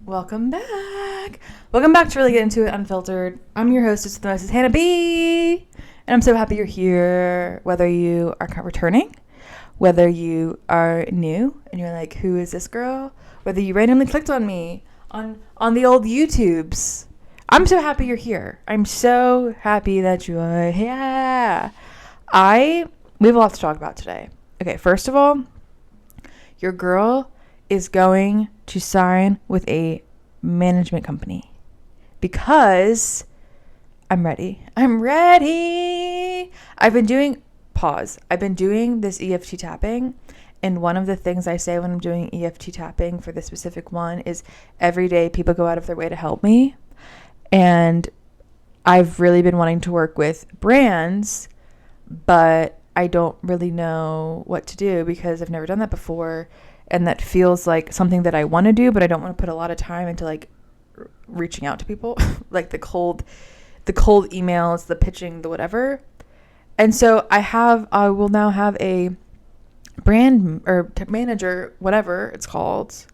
Welcome back. Welcome back to Really Get Into It Unfiltered. I'm your hostess with the most, Hannah B. And I'm so happy you're here. Whether you are returning, whether you are new and you're like, who is this girl? Whether you randomly clicked on me on the old YouTubes. I'm so happy you're here. I'm so happy that you are here. We have a lot to talk about today. Okay, first of all, your girl is going to sign with a management company because I'm ready. I've been doing this EFT tapping, and one of the things I say when I'm doing EFT tapping for this specific one is every day people go out of their way to help me. And I've really been wanting to work with brands, but I don't really know what to do because I've never done that before. And that feels like something that I want to do, but I don't want to put a lot of time into like reaching out to people, like the cold emails, the pitching, the whatever. And so I will now have a brand or manager, whatever it's called,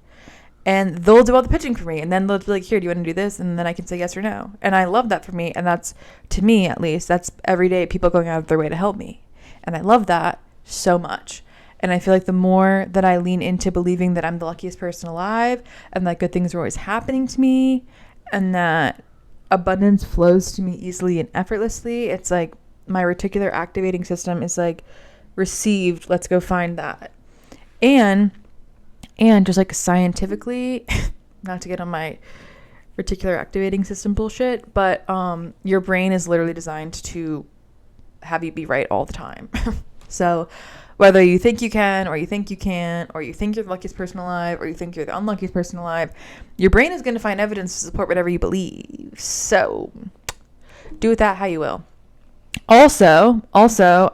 and they'll do all the pitching for me. And then they'll be like, here, do you want to do this? And then I can say yes or no. And I love that for me. And that's, to me at least, that's every day people going out of their way to help me. And I love that so much. And I feel like the more that I lean into believing that I'm the luckiest person alive and that good things are always happening to me and that abundance flows to me easily and effortlessly, it's like my reticular activating system is like received. Let's go find that. And just like scientifically, not to get on my reticular activating system bullshit, but your brain is literally designed to have you be right all the time. So whether you think you can, or you think you can't, or you think you're the luckiest person alive, or you think you're the unluckiest person alive, your brain is going to find evidence to support whatever you believe. So do with that how you will. Also,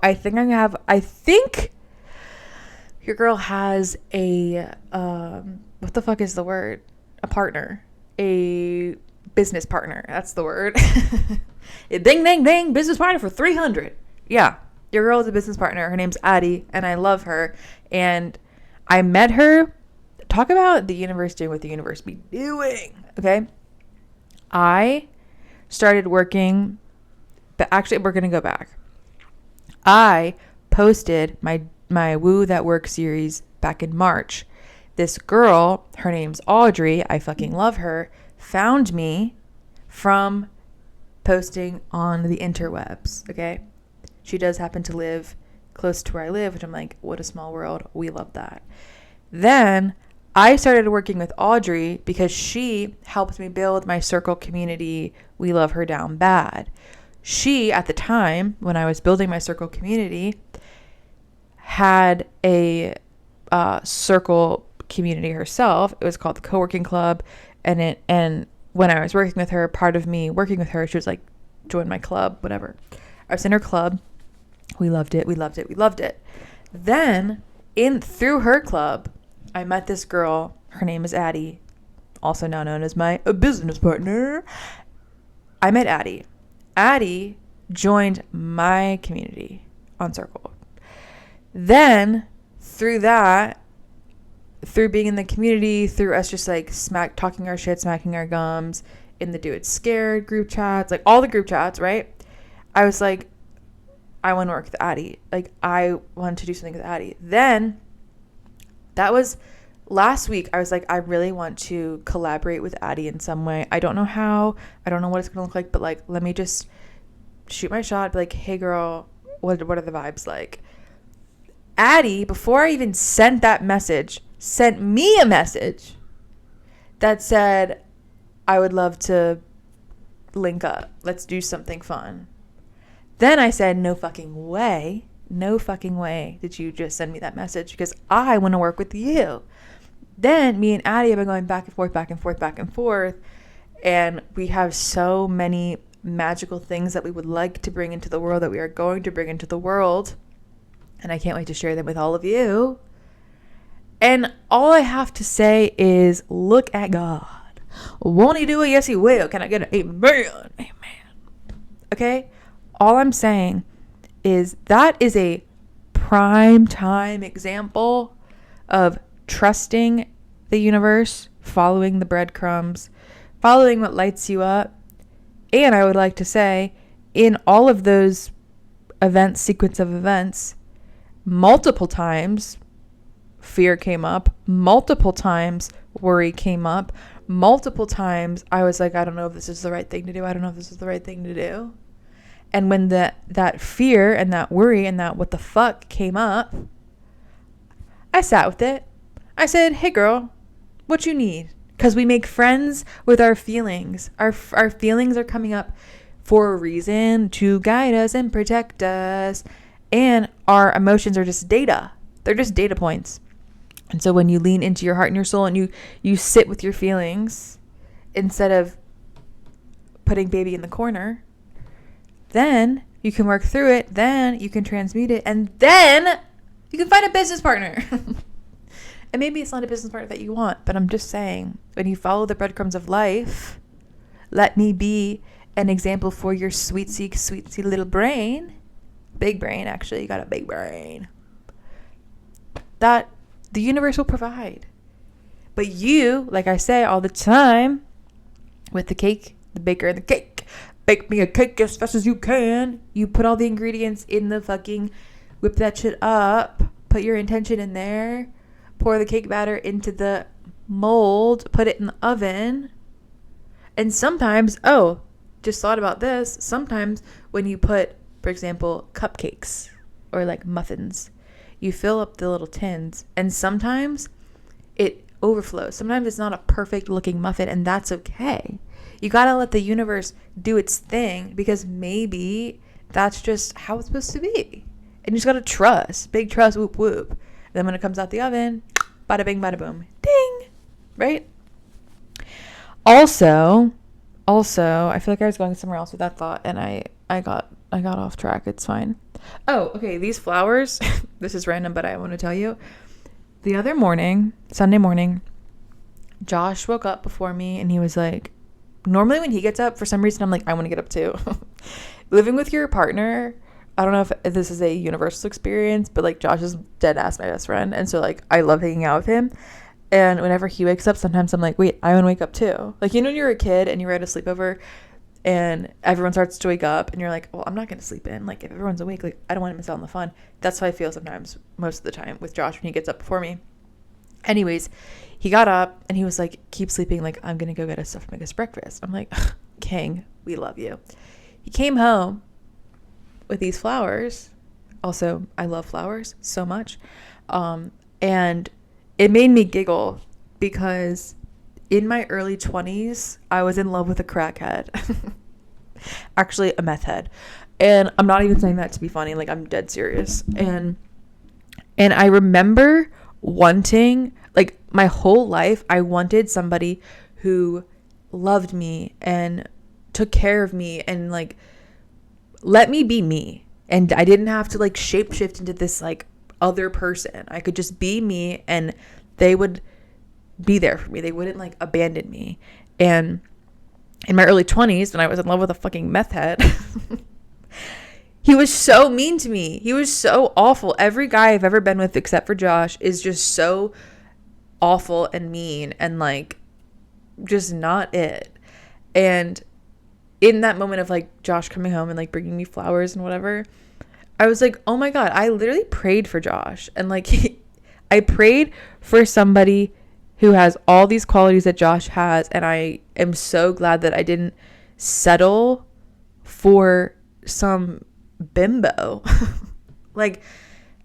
I think your girl has a, what the fuck is the word? A partner. A business partner. That's the word. Ding, ding, ding. Business partner for 300. Yeah. Your girl is a business partner. Her name's Addie, and I love her. And I met her. Talk about the universe doing what the universe be doing. Okay. I started working, but actually we're going to go back. I posted my Woo That Work series back in March. This girl, her name's Audrey, I fucking love her, found me from posting on the interwebs. Okay. She does happen to live close to where I live, which I'm like, what a small world. We love that. Then I started working with Audrey because she helped me build my circle community. We love her down bad. She, at the time, when I was building my circle community, had a circle community herself. It was called the Co-working Club. And when I was working with her, part of me working with her, she was like, join my club, whatever. I was in her club. We loved it. Then through her club, I met this girl. Her name is Addie, also now known as my business partner. I met Addie. Addie joined my community on Circle. Then through that, through being in the community, through us just like talking our shit, smacking our gums in the Do It Scared group chats, like all the group chats, right? I was like, I want to work with Addie. Like, I want to do something with Addie. Then, that was last week. I was like, I really want to collaborate with Addie in some way. I don't know how. I don't know what it's going to look like. But, like, let me just shoot my shot. Be like, hey, girl, what are the vibes like? Addie, before I even sent that message, sent me a message that said, I would love to link up. Let's do something fun. Then I said, no fucking way did you just send me that message because I want to work with you. Then me and Addie have been going back and forth. And we have so many magical things that we would like to bring into the world, that we are going to bring into the world. And I can't wait to share them with all of you. And all I have to say is, look at God. Won't he do it? Yes, he will. Can I get an amen? Amen. Okay? All I'm saying is that is a prime time example of trusting the universe, following the breadcrumbs, following what lights you up. And I would like to say, in all of those events, sequence of events, multiple times fear came up, multiple times worry came up, multiple times I was like, I don't know if this is the right thing to do. I don't know if this is the right thing to do. And when that fear and that worry and that what the fuck came up, I sat with it. I said, hey girl, what you need? Because we make friends with our feelings. Our feelings are coming up for a reason, to guide us and protect us. And our emotions are just data. They're just data points. And so when you lean into your heart and your soul and you sit with your feelings instead of putting baby in the corner, then you can work through it. Then you can transmute it. And then you can find a business partner. And maybe it's not a business partner that you want, but I'm just saying, when you follow the breadcrumbs of life, let me be an example for your sweet little brain. Big brain, actually. You got a big brain. That the universe will provide. But you, like I say all the time, with the cake, the baker and the cake, bake me a cake as fast as you can. You put all the ingredients in the fucking, whip that shit up, put your intention in there, pour the cake batter into the mold, put it in the oven. And sometimes, just thought about this, sometimes when you put, for example, cupcakes or like muffins, you fill up the little tins, and sometimes it overflows. Sometimes it's not a perfect looking muffin, and that's okay. You gotta let the universe do its thing, because maybe that's just how it's supposed to be. And you just gotta trust. Big trust, whoop whoop. And then when it comes out the oven, bada bing, bada boom. Ding! Right? Also, I feel like I was going somewhere else with that thought, and I got off track. It's fine. Oh, okay. These flowers, this is random, but I want to tell you. The other morning, Sunday morning, Josh woke up before me, and he was like, normally when he gets up, for some reason, I'm like, I want to get up too. Living with your partner, I don't know if this is a universal experience, but like Josh is dead ass my best friend. And so like, I love hanging out with him. And whenever he wakes up, sometimes I'm like, wait, I want to wake up too. Like, you know, when you're a kid and you're at a sleepover and everyone starts to wake up and you're like, well, I'm not going to sleep in. Like, if everyone's awake, like, I don't want to miss out on the fun. That's how I feel sometimes, most of the time, with Josh when he gets up before me. Anyways, he got up and he was like, keep sleeping. Like, I'm going to go get us stuff to make us breakfast. I'm like, King, we love you. He came home with these flowers. Also, I love flowers so much. And it made me giggle because in my early 20s, I was in love with a crackhead. Actually, a meth head. And I'm not even saying that to be funny. Like, I'm dead serious. And I remember wanting, like, my whole life, I wanted somebody who loved me and took care of me and, like, let me be me. And I didn't have to, like, shapeshift into this, like, other person. I could just be me and they would be there for me. They wouldn't like abandon me. And in my early 20s, when I was in love with a fucking meth head, he was so mean to me. He was so awful. Every guy I've ever been with except for Josh is just so awful and mean and like just not it. And in that moment of like Josh coming home and like bringing me flowers and whatever, I was like, oh my God, I literally prayed for Josh. And like I prayed for somebody who has all these qualities that Josh has. And I am so glad that I didn't settle for some bimbo. Like,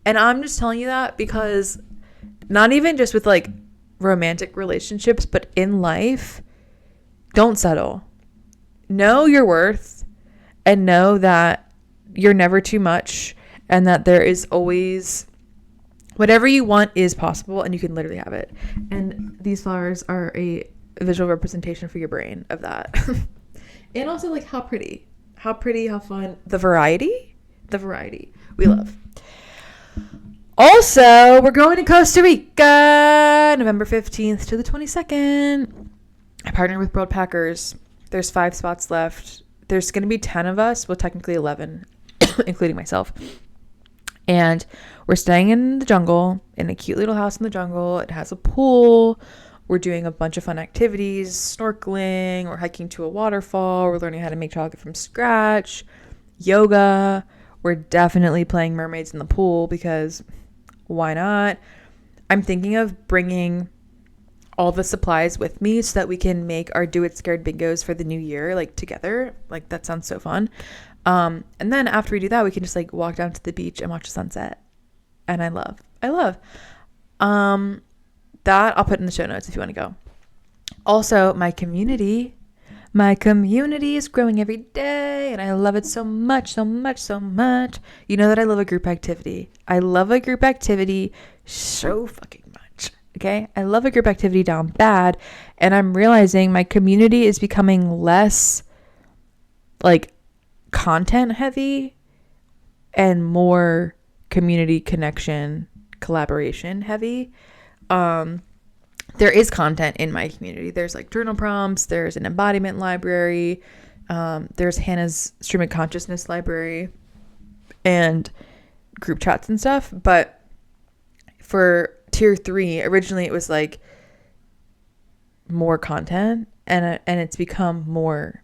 and I'm just telling you that because not even just with like romantic relationships, but in life, don't settle. Know your worth and know that you're never too much and that there is always whatever you want is possible and you can literally have it. And these flowers are a visual representation for your brain of that. And also like how pretty, how fun, the variety we love. Also, we're going to Costa Rica, November 15th to the 22nd. I partnered with World Packers. There's 5 spots left. There's going to be 10 of us. Well, technically 11, including myself. And we're staying in the jungle, in a cute little house in the jungle. It has a pool. We're doing a bunch of fun activities, snorkeling, we're hiking to a waterfall, we're learning how to make chocolate from scratch, yoga. We're definitely playing mermaids in the pool because why not? I'm thinking of bringing all the supplies with me so that we can make our Do It Scared bingos for the new year, like together. Like that sounds so fun. And then after we do that, we can just like walk down to the beach and watch the sunset. And I love. That I'll put in the show notes if you want to go. Also, my community is growing every day and I love it so much. You know that I love a group activity. I love a group activity so fucking much. Okay? I love a group activity down bad, and I'm realizing my community is becoming less like content heavy and more community connection, collaboration heavy. There is content in my community. There's like journal prompts, there's an embodiment library, there's Hannah's stream of consciousness library and group chats and stuff. But for tier 3, originally it was like more content and it's become more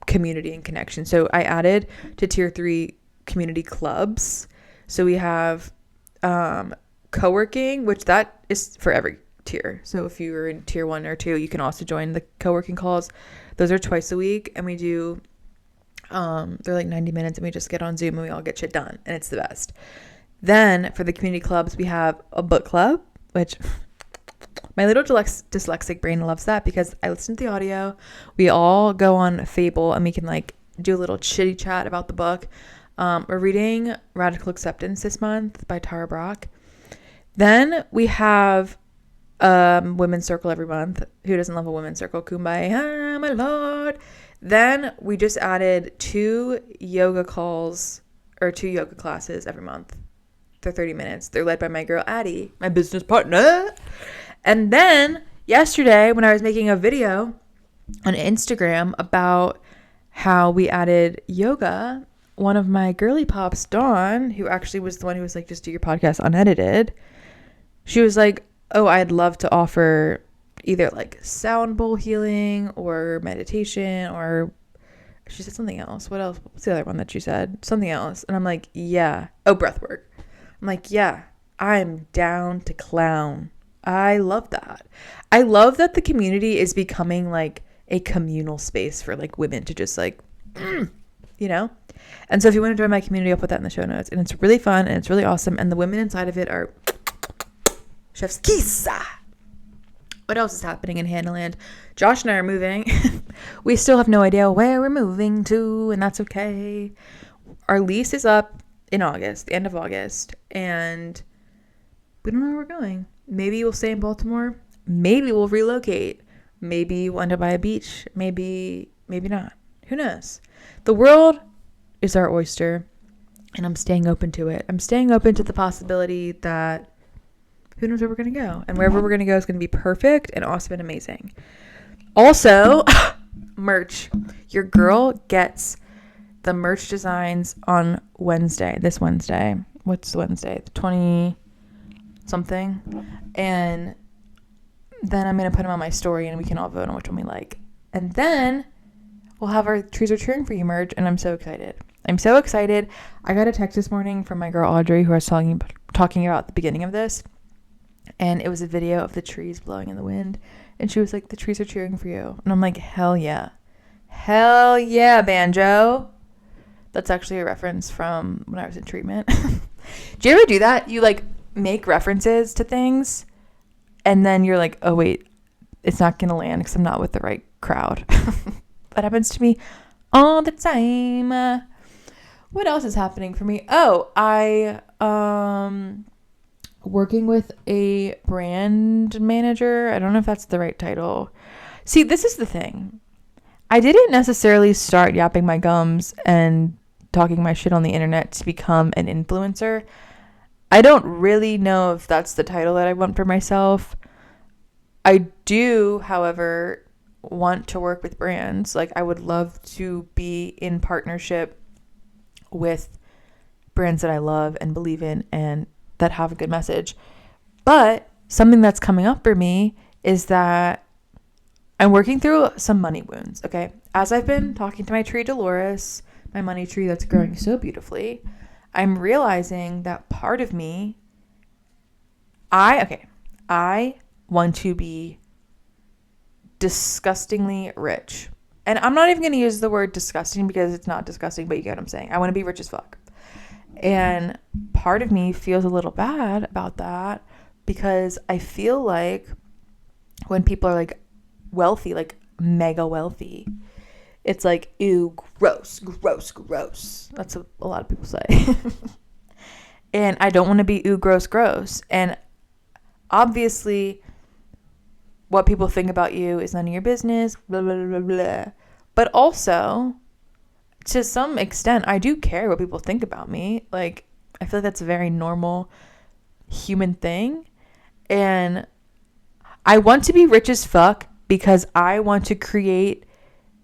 community and connection. So I added to tier 3 community clubs. So we have co-working, which that is for every tier. So if you're in tier 1 or 2, you can also join the co-working calls. Those are twice a week, and we do they're like 90 minutes, and we just get on Zoom and we all get shit done, and it's the best. Then for the community clubs, we have a book club, which my little dyslexic brain loves that because I listen to the audio. We all go on Fable and we can like do a little chitty chat about the book. We're reading Radical Acceptance this month by Tara Brach. Then we have women's circle every month. Who doesn't love a women's circle? Kumbaya, my lord. Then we just added 2 yoga calls or 2 yoga classes every month. They're 30 minutes. They're led by my girl Addie, my business partner. And then yesterday when I was making a video on Instagram about how we added yoga, one of my girly pops, Dawn, who actually was the one who was like, just do your podcast unedited. She was like, oh, I'd love to offer either like sound bowl healing or meditation, or she said something else. What else? What's the other one that she said? Something else. And I'm like, yeah. Oh, breath work. I'm like, yeah, I'm down to clown. I love that. I love that the community is becoming like a communal space for like women to just like, you know? And so if you want to join my community, I'll put that in the show notes. And it's really fun and it's really awesome. And the women inside of it are chef's kiss. What else is happening in Hannahland? Josh and I are moving. We still have no idea where we're moving to, and that's okay. Our lease is up in August, the end of August, and we don't know where we're going. Maybe we'll stay in Baltimore. Maybe we'll relocate. Maybe we'll end up by a beach. Maybe not. Who knows? The world is our oyster, and I'm staying open to it. I'm staying open to the possibility that who knows where we're going to go, and wherever we're going to go is going to be perfect and awesome and amazing. Also, merch. Your girl gets the merch designs on Wednesday, this Wednesday. What's Wednesday? The 20 something. And then I'm going to put them on my story and we can all vote on which one we like. And then we'll have our Trees Are Cheering For You merch, and I'm so excited. I got a text this morning from my girl Audrey, who I was talking about at the beginning of this. And it was a video of the trees blowing in the wind. And she was like, the trees are cheering for you. And I'm like, hell yeah. Hell yeah, banjo. That's actually a reference from when I was in treatment. Do you ever do that? You like make references to things and then you're like, oh wait, it's not going to land because I'm not with the right crowd. That happens to me all the time. What else is happening for me? Oh, I working with a brand manager. I don't know if that's the right title. See, this is the thing. I didn't necessarily start yapping my gums and talking my shit on the internet to become an influencer. I don't really know if that's the title that I want for myself. I do, however, want to work with brands. Like, I would love to be in partnership with brands that I love and believe in and that have a good message. But something that's coming up for me is that I'm working through some money wounds, okay? As I've been talking to my tree Dolores, my money tree that's growing so beautifully, I'm realizing that part of me, I want to be disgustingly rich. And I'm not even going to use the word disgusting because it's not disgusting, but you get what I'm saying. I want to be rich as fuck. And part of me feels a little bad about that because I feel like when people are like wealthy, like mega wealthy, it's like, ew, gross, gross, gross. That's what a lot of people say. And I don't want to be ew, gross, gross. And obviously, what people think about you is none of your business, blah, blah, blah, blah. But also, to some extent, I do care what people think about me. Like, I feel like that's a very normal human thing. And I want to be rich as fuck because I want to create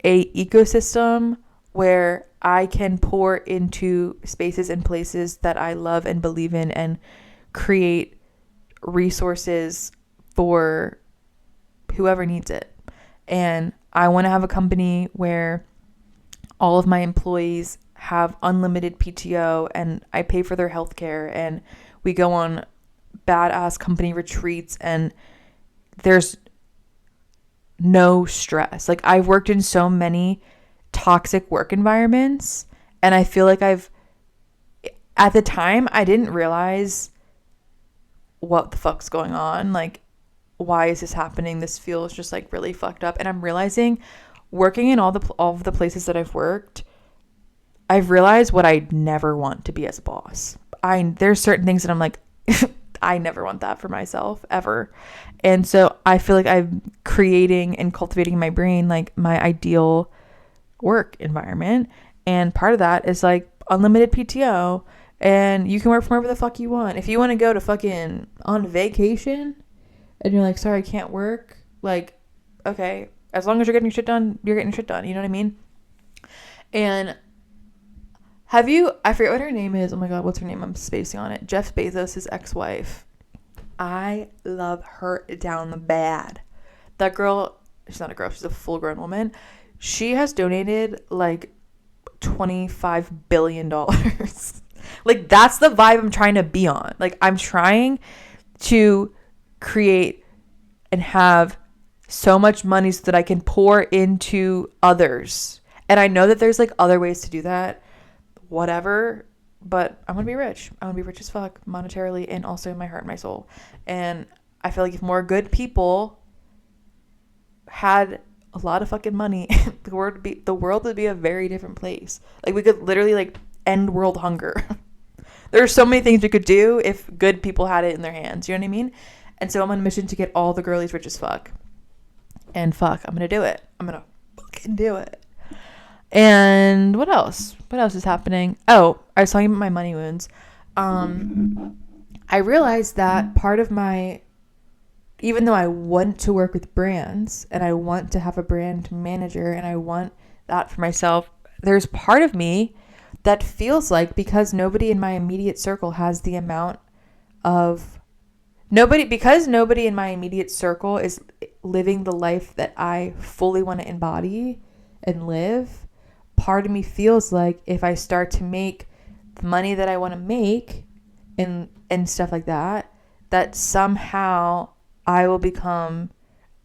a ecosystem where I can pour into spaces and places that I love and believe in and create resources for whoever needs it. And I want to have a company where all of my employees have unlimited PTO and I pay for their healthcare and we go on badass company retreats and there's no stress. Like, I've worked in so many toxic work environments and I feel like at the time I didn't realize what the fuck's going on. Like, why is this happening? This feels just like really fucked up. And I'm realizing working in all of the places that I've worked, I've realized what I never want to be as a boss. There's certain things that I'm like, I never want that for myself ever. And so I feel like I'm creating and cultivating in my brain like my ideal work environment. And part of that is like unlimited PTO and you can work from wherever the fuck you want. If you want to go to fucking on vacation and you're like, sorry, I can't work. Like, okay, as long as you're getting your shit done, you're getting your shit done. You know what I mean? And I forget what her name is. Oh my God, what's her name? I'm spacing on it. Jeff Bezos' ex-wife. I love her down bad. That girl, she's not a girl, she's a full-grown woman. She has donated like $25 billion. Like, that's the vibe I'm trying to be on. Like, I'm trying to create and have so much money so that I can pour into others. And I know that there's like other ways to do that, whatever, but I want to be rich. I want to be rich as fuck monetarily and also in my heart and my soul. And I feel like if more good people had a lot of fucking money, the world would be a very different place. Like, we could literally like end world hunger. There are so many things we could do if good people had it in their hands. You know what I mean? And so I'm on a mission to get all the girlies rich as fuck. And fuck, I'm going to do it. I'm going to fucking do it. And what else? What else is happening? Oh, I was talking about my money wounds. I realized that part of even though I want to work with brands and I want to have a brand manager and I want that for myself, there's part of me that feels like because nobody in my immediate circle has the amount of because nobody in my immediate circle is living the life that I fully want to embody and live, part of me feels like if I start to make the money that I want to make and stuff like that, that somehow I will become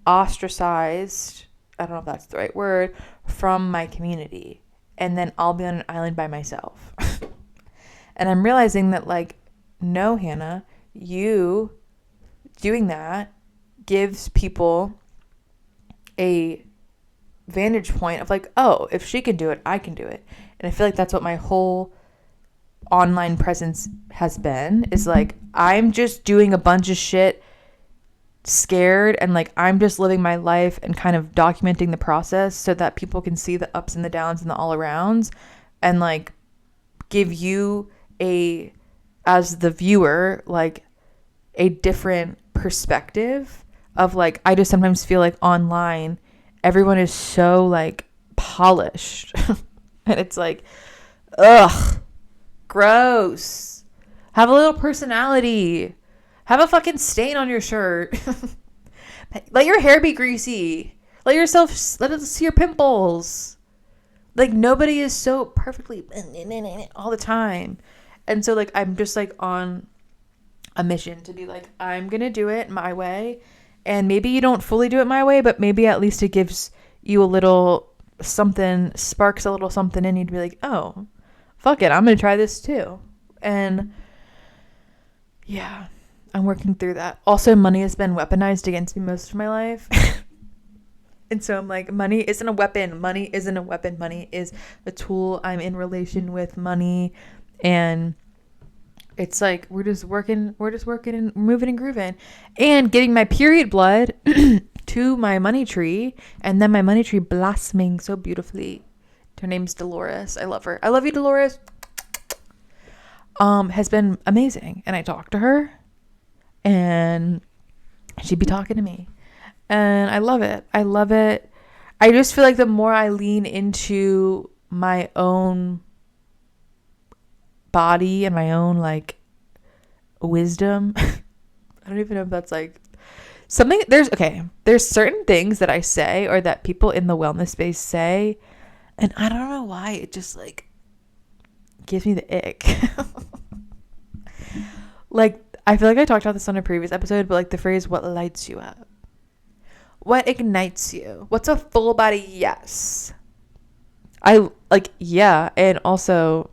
ostracized, I don't know if that's the right word, from my community. And then I'll be on an island by myself. And I'm realizing that, like, no, Hannah, you doing that gives people a vantage point of like, oh, if she can do it, I can do it. And I feel like that's what my whole online presence has been, is like, I'm just doing a bunch of shit scared and like I'm just living my life and kind of documenting the process so that people can see the ups and the downs and the all arounds and like give you as the viewer, like a different perspective of like, I just sometimes feel like online everyone is so like polished and it's like, ugh, gross. Have a little personality. Have a fucking stain on your shirt. Let your hair be greasy. Let us see your pimples. Like, nobody is so perfectly all the time. And so, like, I'm just, like, on a mission to be like, I'm going to do it my way. And maybe you don't fully do it my way, but maybe at least it gives you a little something, sparks a little something in you to be like, oh, fuck it, I'm going to try this too. And yeah, I'm working through that. Also, money has been weaponized against me most of my life. And so I'm like, money isn't a weapon. Money isn't a weapon. Money is a tool. I'm in relation with money. And it's like, we're just working and moving and grooving. And getting my period blood to my money tree. And then my money tree blossoming so beautifully. Her name's Dolores. I love her. I love you, Dolores. Has been amazing. And I talked to her. And she'd be talking to me. And I love it. I love it. I just feel like the more I lean into my own body and my own, like, wisdom. I don't even know if that's, like, something. There's certain things that I say or that people in the wellness space say. And I don't know why. It just, like, gives me the ick. Like, I feel like I talked about this on a previous episode, but, like, the phrase, what lights you up? What ignites you? What's a full body yes? I like, yeah. And also,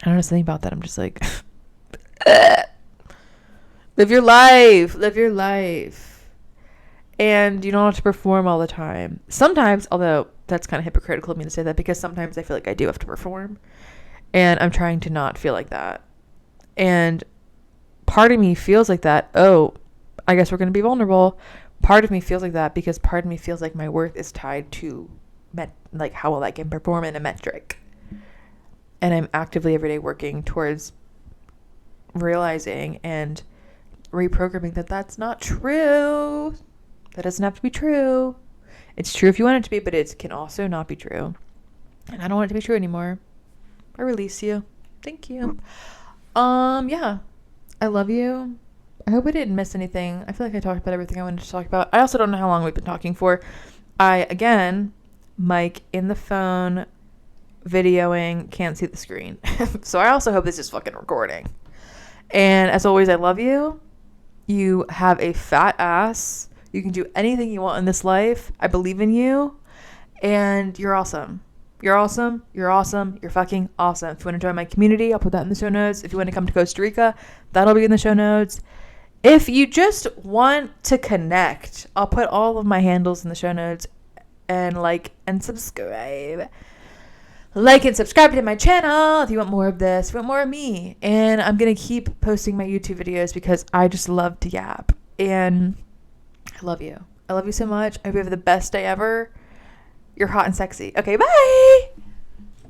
I don't know, something about that. I'm just like, live your life. Live your life. And you don't have to perform all the time. Sometimes, although that's kind of hypocritical of me to say that, because sometimes I feel like I do have to perform. And I'm trying to not feel like that. And part of me feels like that. Oh, I guess we're going to be vulnerable. Part of me feels like that because part of me feels like my worth is tied to like how well I can perform in a metric. And I'm actively every day working towards realizing and reprogramming that that's not true. That doesn't have to be true. It's true if you want it to be, but it can also not be true. And I don't want it to be true anymore. I release you. Thank you. Yeah. I love you. I hope I didn't miss anything. I feel like I talked about everything I wanted to talk about. I also don't know how long we've been talking for. Again, mic in the phone, videoing, can't see the screen. So I also hope this is fucking recording. And as always, I love you. You have a fat ass. You can do anything you want in this life. I believe in you. And you're awesome. You're awesome. You're awesome. You're fucking awesome. If you want to join my community, I'll put that in the show notes. If you want to come to Costa Rica, that'll be in the show notes. If you just want to connect, I'll put all of my handles in the show notes. And like and subscribe. Like and subscribe to my channel if you want more of this, if you want more of me. And I'm going to keep posting my YouTube videos because I just love to yap. And I love you. I love you so much. I hope you have the best day ever. You're hot and sexy. Okay, bye.